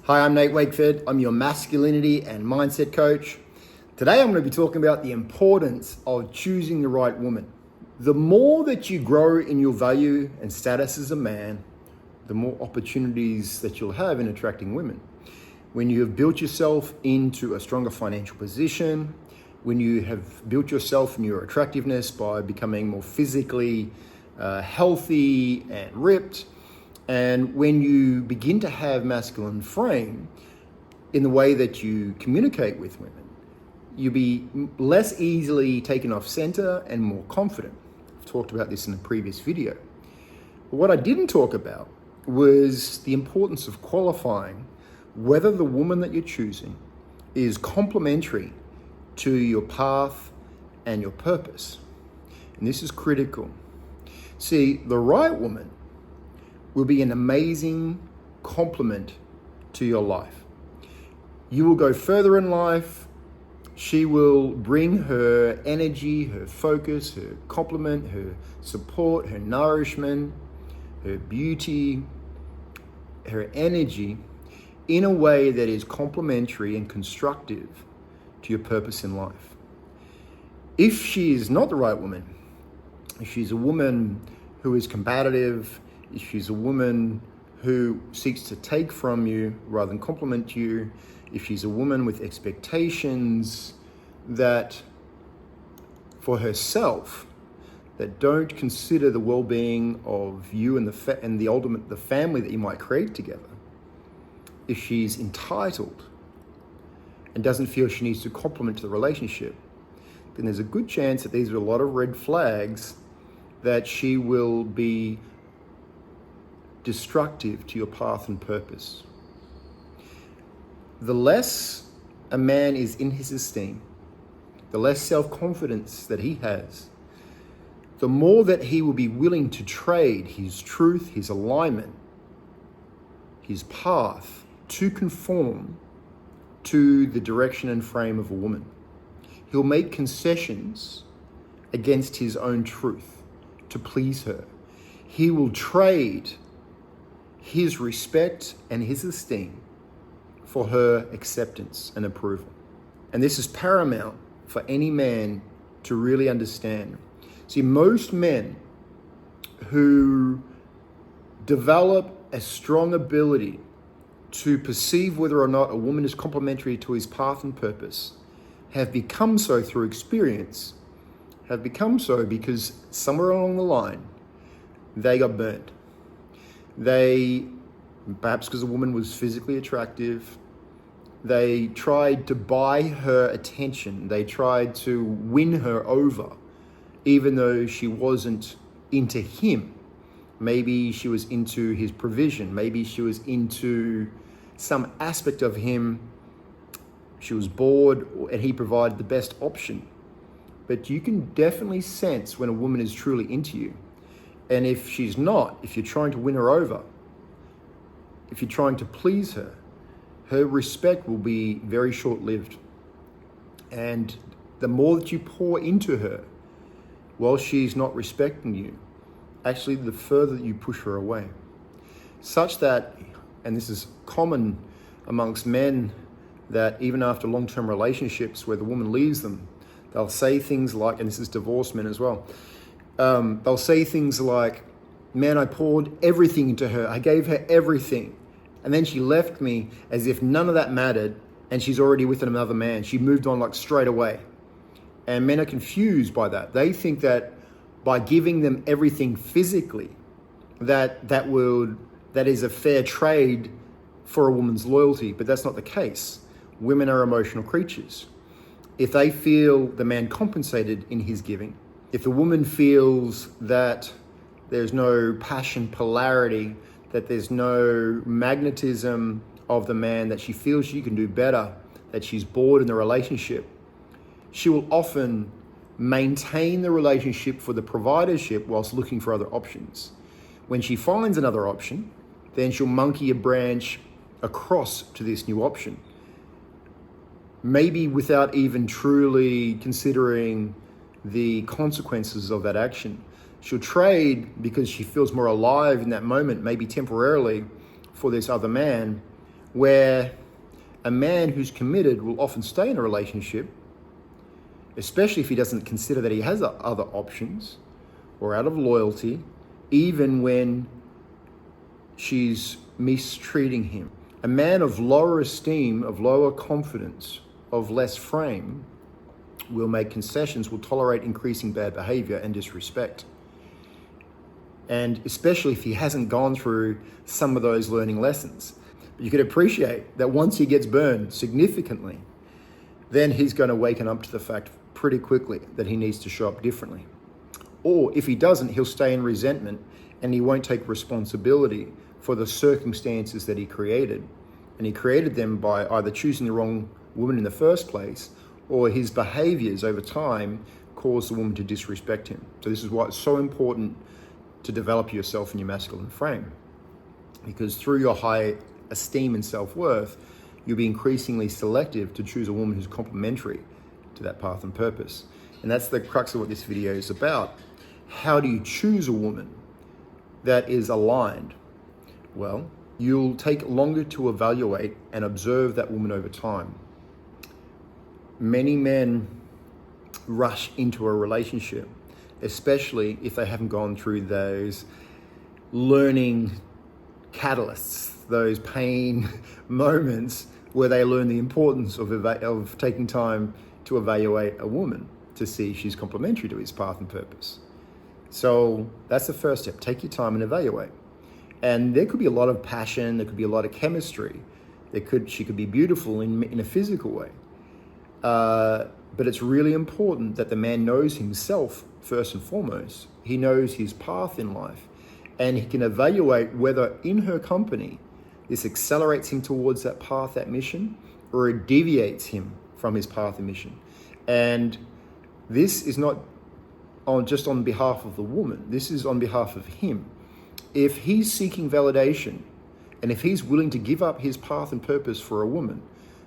Hi, I'm Nate Wakeford. I'm your masculinity and mindset coach. Today I'm going to be talking about the importance of choosing the right woman. The more that you grow in your value and status as a man, the more opportunities that you'll have in attracting women. When you have built yourself into a stronger financial position, when you have built yourself in your attractiveness by becoming more physically healthy and ripped, and when you begin to have masculine frame in the way that you communicate with women, you'll be less easily taken off center and more confident. I've talked about this in a previous video. But what I didn't talk about was the importance of qualifying whether the woman that you're choosing is complementary to your path and your purpose. And this is critical. See, the right woman will be an amazing complement to your life. You will go further in life. She will bring her energy, her focus, her complement, her support, her nourishment, her beauty, her energy in a way that is complementary and constructive to your purpose in life. If she is not the right woman, if she's a woman who is combative, if she's a woman who seeks to take from you rather than compliment you, if she's a woman with expectations that for herself that don't consider the well-being of you and the family that you might create together, if she's entitled and doesn't feel she needs to complement to the relationship, then there's a good chance that these are a lot of red flags that she will be destructive to your path and purpose. The less a man is in his esteem, the less self-confidence that he has, the more that he will be willing to trade his truth, his alignment, his path to conform to the direction and frame of a woman. He'll make concessions against his own truth to please her. He will trade his respect and his esteem for her acceptance and approval. And this is paramount for any man to really understand. See, most men who develop a strong ability to perceive whether or not a woman is complementary to his path and purpose have become so through experience, have become so because somewhere along the line, they got burned. They, perhaps because a woman was physically attractive, they tried to buy her attention. They tried to win her over, even though she wasn't into him. Maybe she was into his provision. Maybe she was into some aspect of him. She was bored and he provided the best option. But you can definitely sense when a woman is truly into you. And if she's not, if you're trying to win her over, if you're trying to please her, her respect will be very short-lived. And the more that you pour into her while she's not respecting you, actually the further you push her away. Such that, and this is common amongst men, that even after long-term relationships where the woman leaves them, they'll say things like, and this is divorced men as well, they'll say things like, man, I poured everything into her. I gave her everything. And then she left me as if none of that mattered and she's already with another man. She moved on like straight away. And men are confused by that. They think that by giving them everything physically, that is a fair trade for a woman's loyalty, but that's not the case. Women are emotional creatures. If they feel the man compensated in his giving, if the woman feels that there's no passion, polarity, that there's no magnetism of the man, that she feels she can do better, that she's bored in the relationship, she will often maintain the relationship for the providership whilst looking for other options. When she finds another option, then she'll monkey a branch across to this new option. Maybe without even truly considering the consequences of that action. She'll trade because she feels more alive in that moment, maybe temporarily, for this other man, where a man who's committed will often stay in a relationship, especially if he doesn't consider that he has other options, or out of loyalty, even when she's mistreating him. A man of lower esteem, of lower confidence, of less frame, will make concessions, will tolerate increasing bad behavior and disrespect. And especially if he hasn't gone through some of those learning lessons. You could appreciate that once he gets burned significantly, then he's going to waken up to the fact pretty quickly that he needs to show up differently. Or if he doesn't, he'll stay in resentment and he won't take responsibility for the circumstances that he created. And he created them by either choosing the wrong woman in the first place, or his behaviors over time caused the woman to disrespect him. So this is why it's so important to develop yourself in your masculine frame. Because through your high esteem and self-worth, you'll be increasingly selective to choose a woman who's complementary to that path and purpose. And that's the crux of what this video is about. How do you choose a woman that is aligned? Well, you'll take longer to evaluate and observe that woman over time. Many men rush into a relationship, especially if they haven't gone through those learning catalysts, those pain moments where they learn the importance of taking time to evaluate a woman to see if she's complementary to his path and purpose. So that's the first step. Take your time and evaluate. And there could be a lot of passion, there could be a lot of chemistry. She could be beautiful in a physical way. But it's really important that the man knows himself first and foremost. He knows his path in life, and he can evaluate whether in her company this accelerates him towards that path, that mission, or it deviates him from his path and mission. And this is not just on behalf of the woman, this is on behalf of him. If he's seeking validation, and if he's willing to give up his path and purpose for a woman,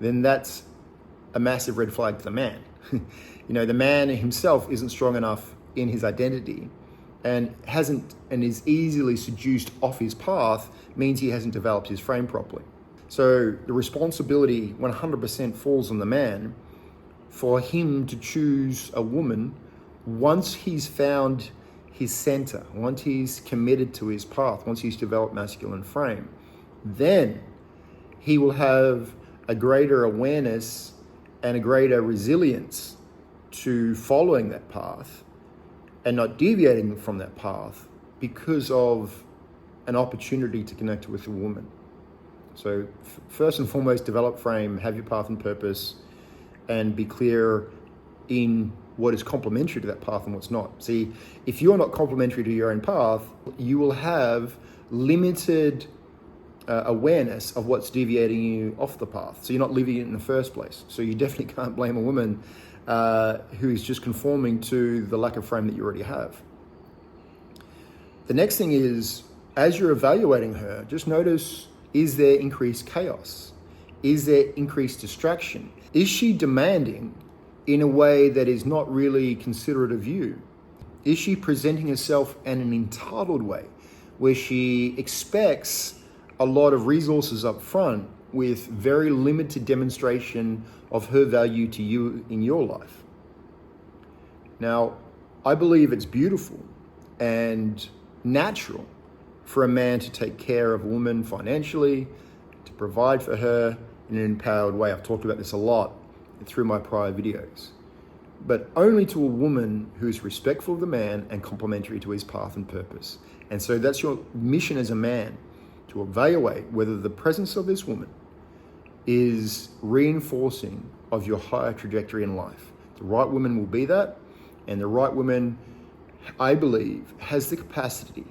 then that's a massive red flag to the man. The man himself isn't strong enough in his identity and is easily seduced off his path, means he hasn't developed his frame properly. So the responsibility 100% falls on the man for him to choose a woman once he's found his center, once he's committed to his path, once he's developed masculine frame. Then he will have a greater awareness and a greater resilience to following that path and not deviating from that path because of an opportunity to connect with a woman. So first and foremost, develop frame, have your path and purpose, and be clear in what is complementary to that path and what's not. See, if you're not complementary to your own path, you will have limited awareness of what's deviating you off the path. So you're not living it in the first place. So you definitely can't blame a woman who is just conforming to the lack of frame that you already have. The next thing is, as you're evaluating her, just notice, is there increased chaos? Is there increased distraction? Is she demanding in a way that is not really considerate of you? Is she presenting herself in an entitled way where she expects a lot of resources up front with very limited demonstration of her value to you in your life? Now, I believe it's beautiful and natural for a man to take care of a woman financially, to provide for her in an empowered way. I've talked about this a lot through my prior videos. But only to a woman who is respectful of the man and complementary to his path and purpose. And so that's your mission as a man, to evaluate whether the presence of this woman is reinforcing of your higher trajectory in life. The right woman will be that, and the right woman, I believe, has the capacity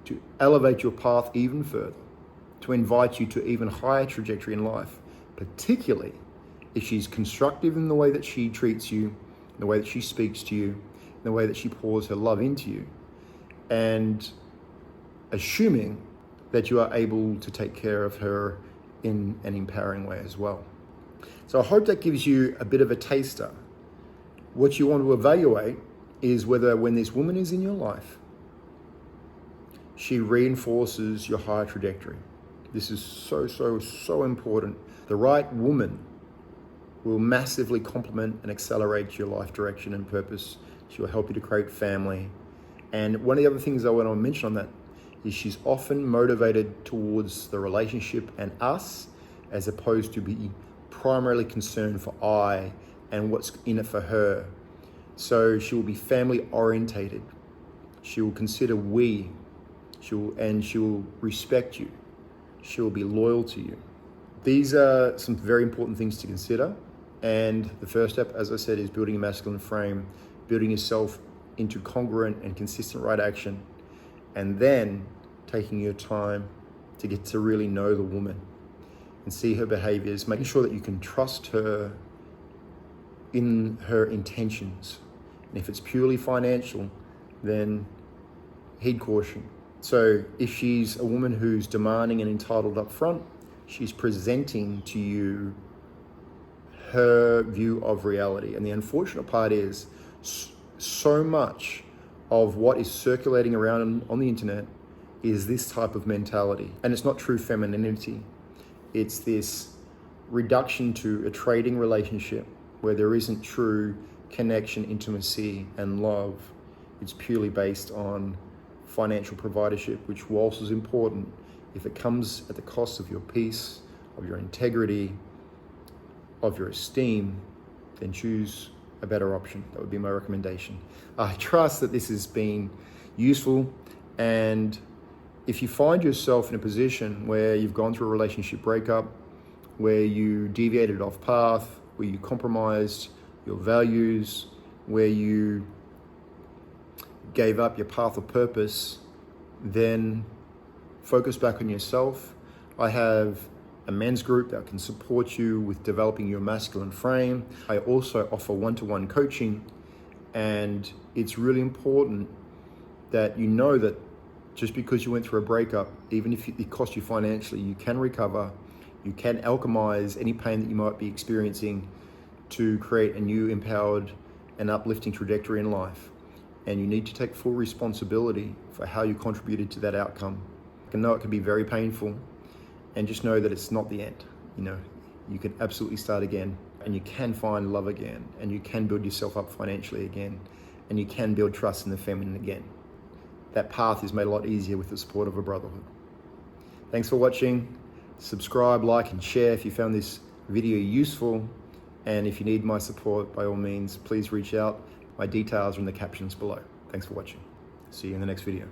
to elevate your path even further, to invite you to even higher trajectory in life, particularly if she's constructive in the way that she treats you, the way that she speaks to you, the way that she pours her love into you, and assuming that you are able to take care of her in an empowering way as well. So I hope that gives you a bit of a taster. What you want to evaluate is whether when this woman is in your life, she reinforces your higher trajectory. This is so important. The right woman will massively complement and accelerate your life direction and purpose. She will help you to create family. And one of the other things I want to mention on that is she's often motivated towards the relationship and us, as opposed to be primarily concerned for I and what's in it for her. So she will be family orientated. She will consider we. She will respect you. She will be loyal to you. These are some very important things to consider. And the first step, as I said, is building a masculine frame, building yourself into congruent and consistent right action, and then taking your time to get to really know the woman and see her behaviors, making sure that you can trust her in her intentions. And if it's purely financial, then heed caution. So if she's a woman who's demanding and entitled up front, she's presenting to you her view of reality. And the unfortunate part is so much of what is circulating around on the internet is this type of mentality. And it's not true femininity. It's this reduction to a trading relationship where there isn't true connection, intimacy, and love. It's purely based on financial providership, which, whilst is important, if it comes at the cost of your peace, of your integrity, of your esteem, then choose a better option. That would be my recommendation. I trust that this has been useful, and if you find yourself in a position where you've gone through a relationship breakup, where you deviated off path, where you compromised your values, where you gave up your path of purpose, then focus back on yourself. I have a men's group that can support you with developing your masculine frame. I also offer one-to-one coaching, and it's really important that you know that just because you went through a breakup, even if it cost you financially, you can recover, you can alchemize any pain that you might be experiencing to create a new empowered and uplifting trajectory in life. And you need to take full responsibility for how you contributed to that outcome. I know it can be very painful, and just know that it's not the end. You can absolutely start again, and you can find love again, and you can build yourself up financially again, and you can build trust in the feminine again. That path is made a lot easier with the support of a brotherhood. Thanks for watching. Subscribe, like, and share if you found this video useful. And if you need my support, by all means, please reach out. My details are in the captions below. Thanks for watching. See you in the next video.